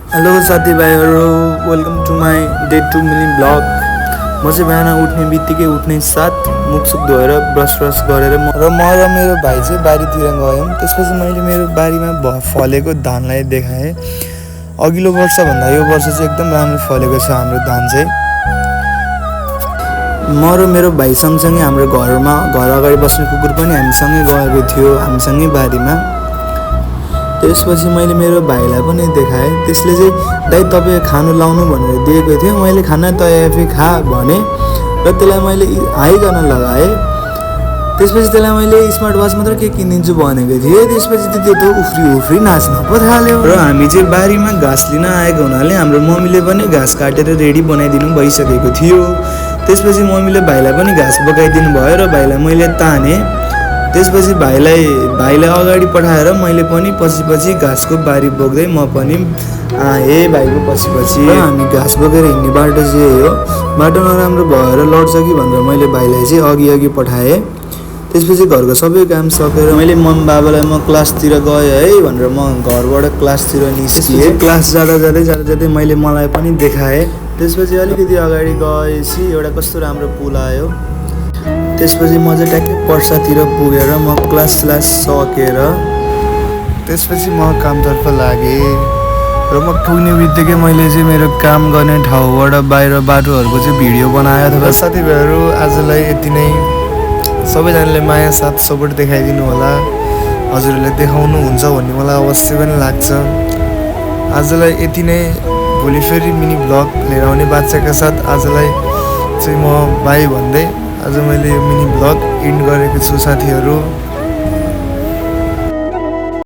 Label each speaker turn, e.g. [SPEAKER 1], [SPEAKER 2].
[SPEAKER 1] Hello साथीभाइहरू, welcome to my day 2 mini blog. म चाहिँ बिहान उठ्ने बित्तिकै उठ्ने साथ मुखसुख धोएर ब्रस गरेर म र मेरो भाइ चाहिँ बारीतिर गयौँ। त्यसपछि मैले मेरो बारीमा फलेको धानलाई देखाएँ। अघिल्लो वर्षभन्दा यो वर्ष चाहिँ एकदम राम्रो फलेको छ हाम्रो धान चाहिँ। म र मेरो भाइ सँगसँगै हाम्रो घर अगाडि बस्ने कुकुर पनि हामीसँगै गएको थियो, हामीसँगै बारीमा। त्यसपछि मैले मेरो भाइलाई पनि देखाएँ। त्यसले चाहिँ दाइ तपाईँ खानु लाउनु भनेर दिएको थियो, मैले खाना तयार खा भने र त्यसलाई मैले हाइकन लगाएँ। त्यसपछि त्यसलाई मैले स्मार्ट वाच मात्र के किनिदिन्छु भनेको थिएँ। त्यसपछि त्यो त उफ्री नाच्न पो थाल्यो। र हामी चाहिँ बारीमा घाँस लिन आएको हुनाले हाम्रो मम्मीले पनि घाँस काटेर रेडी बनाइदिनु भइसकेको थियो। त्यसपछि मम्मीले भाइलाई पनि घाँस बोकाइदिनु भयो र भाइलाई मैले तानेँ। त्यसपछि भाइलाई अगाडि पठाएर मैले पनि पछि घाँसको बारी बोक्दै म पनि आएँ भाइको पछि। हामी घाँस बोकेर हिँड्ने बाटो चाहिँ हो। बाटो नराम्रो भएर लड्छ कि भनेर मैले भाइलाई चाहिँ अघि पठाएँ। त्यसपछि घरको सबै काम सकेर मैले मम्मी बाबालाई म क्लासतिर गएँ है भनेर म घरबाट क्लासतिर निस्किएँ। क्लास जाँदै मैले मलाई पनि देखाएँ। त्यसपछि अलिकति अगाडि गएपछि एउटा कस्तो राम्रो पुल आयो। त्यसपछि म चाहिँ ट्याक्कै पर्सातिर पुगेर म क्लास सकेर त्यसपछि म कामतर्फ लागेँ। र म पुग्ने बित्तिकै मैले चाहिँ मेरो काम गर्ने ठाउँबाट बाहिर बाटोहरूको चाहिँ भिडियो बनाएँ। अथवा साथीभाइहरू आजलाई यति नै। सबैजनाले माया साथ सपोर्ट देखाइदिनु होला। हजुरहरूले देखाउनुहुन्छ भन्ने मलाई अवश्य पनि लाग्छ। आजलाई यति नै। भोलि फेरि मिनी ब्लग लिएर आउने बाचाका साथ आजलाई चाहिँ म बाई भन्दै आज मैले यो मिनी ब्लग इन्ड गरेको छु साथीहरू।